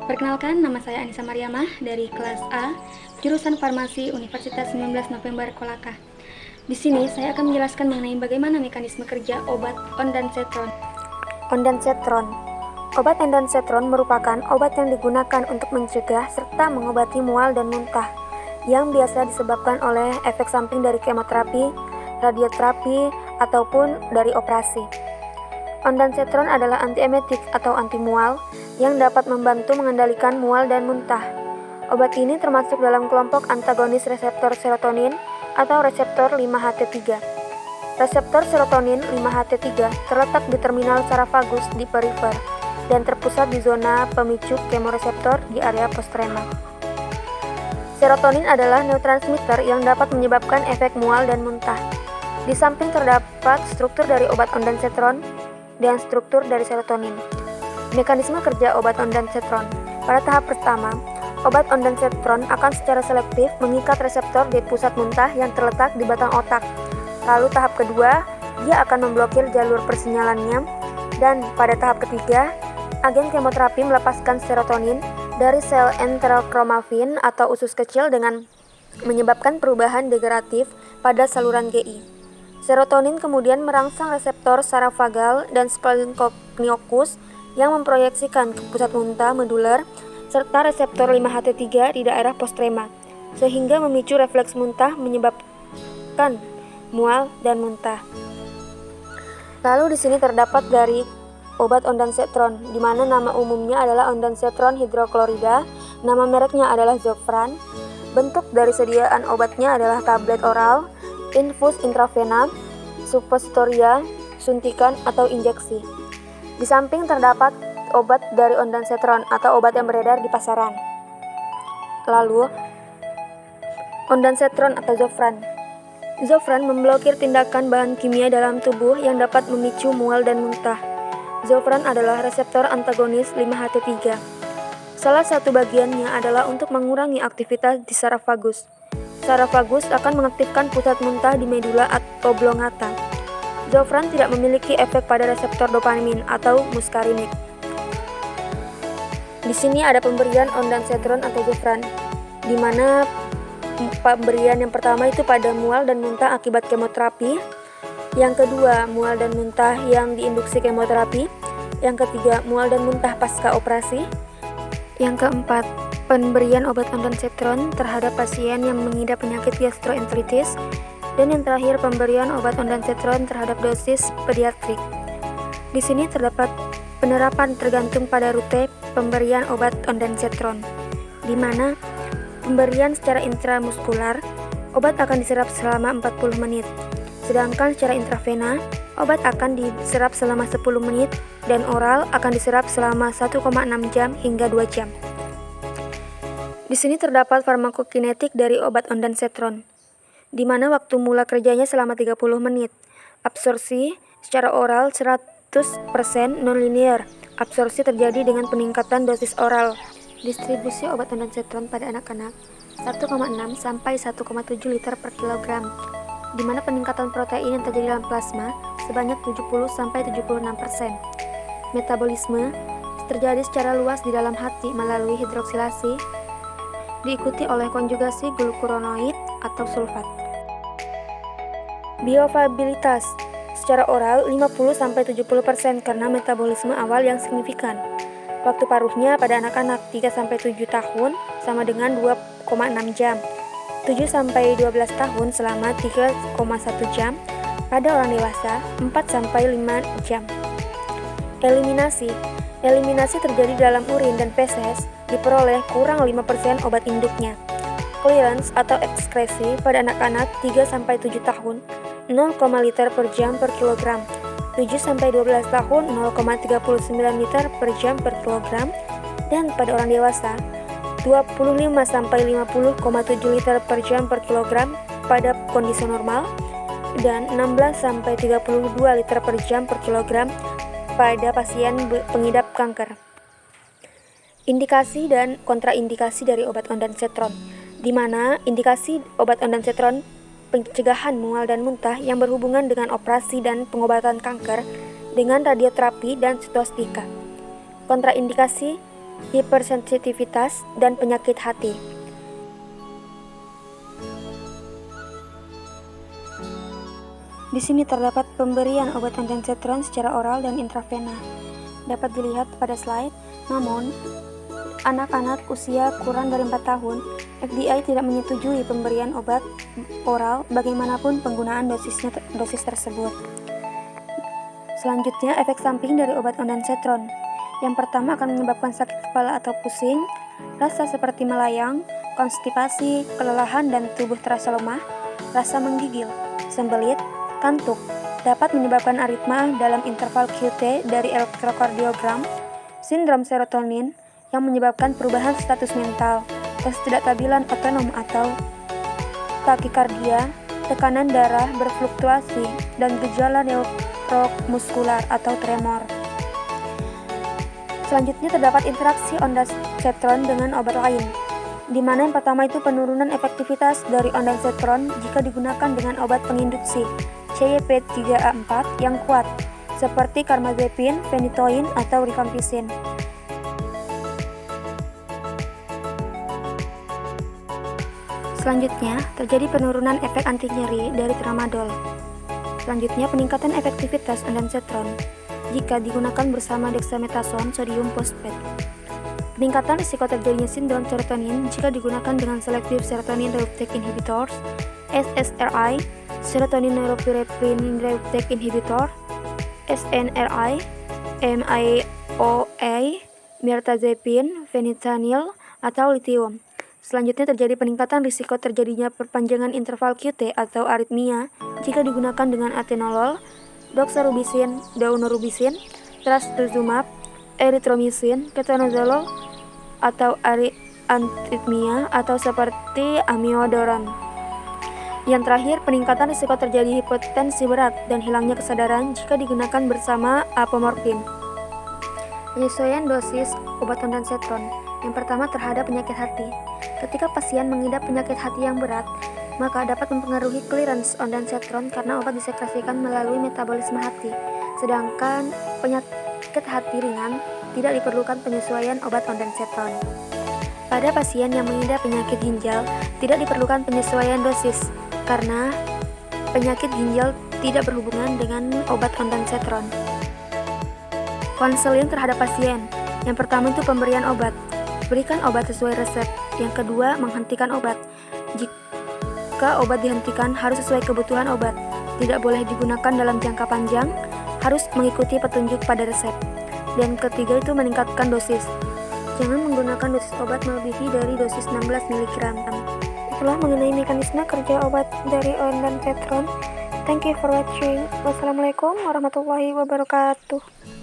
Perkenalkan, nama saya Anissa Mariamah dari kelas A, jurusan Farmasi Universitas 19 November Kolaka. Di sini saya akan menjelaskan mengenai bagaimana mekanisme kerja obat ondansetron. Ondansetron. Obat ondansetron merupakan obat yang digunakan untuk mencegah serta mengobati mual dan muntah yang biasa disebabkan oleh efek samping dari kemoterapi, radioterapi, ataupun dari operasi. Ondansetron adalah antiemetik atau anti-mual yang dapat membantu mengendalikan mual dan muntah. Obat ini termasuk dalam kelompok antagonis reseptor serotonin atau reseptor 5-HT3. Reseptor serotonin 5-HT3 terletak di terminal saraf-vagus di perifer dan terpusat di zona pemicu kemoreseptor di area postrema. Serotonin adalah neurotransmitter yang dapat menyebabkan efek mual dan muntah. Di samping terdapat struktur dari obat ondansetron dan struktur dari serotonin. Mekanisme kerja obat ondansetron. Pada tahap pertama, obat ondansetron akan secara selektif mengikat reseptor di pusat muntah yang terletak di batang otak. Lalu tahap kedua, dia akan memblokir jalur persinyalannya. Dan pada tahap ketiga, agen kemoterapi melepaskan serotonin dari sel enterochromafin atau usus kecil dengan menyebabkan perubahan degeneratif pada saluran GI. Serotonin kemudian merangsang reseptor saraf-vagal dan splenococcus yang memproyeksikan ke pusat muntah medular serta reseptor 5-HT3 di daerah postrema, sehingga memicu refleks muntah menyebabkan mual dan muntah. Lalu di sini terdapat dari obat ondansetron, di mana nama umumnya adalah ondansetron hidroklorida, nama mereknya adalah Zofran. Bentuk dari sediaan obatnya adalah tablet oral, infus intravena, suppositoria, suntikan atau injeksi. Di samping terdapat obat dari ondansetron atau obat yang beredar di pasaran. Lalu, ondansetron atau Zofran. Zofran memblokir tindakan bahan kimia dalam tubuh yang dapat memicu mual dan muntah. Zofran adalah reseptor antagonis 5-HT3. Salah satu bagiannya adalah untuk mengurangi aktivitas di saraf vagus. Saraf vagus akan mengaktifkan pusat muntah di medula oblongata. Zofran tidak memiliki efek pada reseptor dopamin atau muskarinik. Di sini ada pemberian ondansetron atau Zofran, di mana pemberian yang pertama itu pada mual dan muntah akibat kemoterapi, yang kedua mual dan muntah yang diinduksi kemoterapi, yang ketiga mual dan muntah pasca operasi, yang keempat pemberian obat ondansetron terhadap pasien yang mengidap penyakit gastroenteritis, dan yang terakhir pemberian obat ondansetron terhadap dosis pediatrik. Di sini terdapat penerapan tergantung pada rute pemberian obat ondansetron, di mana pemberian secara intramuskular, obat akan diserap selama 40 menit, sedangkan secara intravena, obat akan diserap selama 10 menit, dan oral akan diserap selama 1,6 jam hingga 2 jam. Di sini terdapat farmakokinetik dari obat ondansetron, di mana waktu mula kerjanya selama 30 menit. Absorpsi secara oral 100% nonlinear. Absorpsi terjadi dengan peningkatan dosis oral. Distribusi obat ondansetron pada anak-anak 1,6 sampai 1,7 liter per kilogram, di mana peningkatan protein yang terjadi dalam plasma sebanyak 70 sampai 76%. Metabolisme terjadi secara luas di dalam hati melalui hidroksilasi, diikuti oleh konjugasi glukuronoid atau sulfat. Bioavailabilitas secara oral 50-70% karena metabolisme awal yang signifikan. Waktu paruhnya pada anak-anak 3-7 tahun sama dengan 2,6 jam. 7-12 tahun selama 3,1 jam. Pada orang dewasa 4-5 jam. Eliminasi terjadi dalam urin dan feses, diperoleh kurang 5% obat induknya. Clearance atau ekskresi pada anak-anak 3-7 tahun 0, liter per jam per kilogram. 7-12 tahun 0,39 liter per jam per kilogram, dan pada orang dewasa 25-50,7 liter per jam per kilogram pada kondisi normal, dan 16-32 liter per jam per kilogram pada pasien pengidap kanker. Indikasi dan kontraindikasi dari obat ondansetron, di mana indikasi obat ondansetron pencegahan mual dan muntah yang berhubungan dengan operasi dan pengobatan kanker dengan radioterapi dan sitostika. Kontraindikasi hipersensitivitas, dan penyakit hati. Di sini terdapat pemberian obat ondansetron secara oral dan intravena. Dapat dilihat pada slide, namun anak-anak usia kurang dari 4 tahun, FDA tidak menyetujui pemberian obat oral bagaimanapun penggunaan dosis tersebut. Selanjutnya, efek samping dari obat ondansetron. Yang pertama akan menyebabkan sakit kepala atau pusing, rasa seperti melayang, konstipasi, kelelahan dan tubuh terasa lemah, rasa menggigil, sembelit, kantuk, dapat menyebabkan aritma dalam interval QT dari elektrokardiogram, sindrom serotonin yang menyebabkan perubahan status mental, ketidakstabilan otonom atau takikardia, tekanan darah berfluktuasi, dan gejala neuromuskular atau tremor. Selanjutnya terdapat interaksi ondansetron dengan obat lain, di mana yang pertama itu penurunan efektivitas dari ondansetron jika digunakan dengan obat penginduksi CYP3A4 yang kuat, seperti carbamazepine, phenytoin, atau rifampicin. Selanjutnya, terjadi penurunan efek anti nyeri dari tramadol. Selanjutnya, peningkatan efektivitas ondansetron jika digunakan bersama dexamethasone sodium phosphate. Peningkatan risiko terjadinya sindrom serotonin jika digunakan dengan selective serotonin reuptake inhibitors (SSRI), serotonin norepinephrine reuptake inhibitor (SNRI), MIOA, mirtazapine, fentanyl, atau lithium. Selanjutnya terjadi peningkatan risiko terjadinya perpanjangan interval QT atau aritmia jika digunakan dengan atenolol, doxorubicin, daunorubicin, trastuzumab, erythromycin, ketonozolol, atau arritmia atau seperti amiodaron. Yang terakhir, peningkatan risiko terjadi hipotensi berat dan hilangnya kesadaran jika digunakan bersama apomorfin. Penyesuaian dosis obat ondansetron. Yang pertama terhadap penyakit hati. Ketika pasien mengidap penyakit hati yang berat, maka dapat mempengaruhi clearance ondansetron karena obat disekresikan melalui metabolisme hati. Sedangkan penyakit hati ringan tidak diperlukan penyesuaian obat ondansetron. Pada pasien yang mengidap penyakit ginjal, tidak diperlukan penyesuaian dosis karena penyakit ginjal tidak berhubungan dengan obat ondansetron. Konseling terhadap pasien. Yang pertama itu pemberian obat. Berikan obat sesuai resep. Yang kedua, menghentikan obat. Jika obat dihentikan, harus sesuai kebutuhan obat. Tidak boleh digunakan dalam jangka panjang, harus mengikuti petunjuk pada resep. Dan ketiga itu meningkatkan dosis. Jangan menggunakan dosis obat melebihi dari dosis 16 mg. Itulah mengenai mekanisme kerja obat dari ondansetron. Thank you for watching. Wassalamualaikum warahmatullahi wabarakatuh.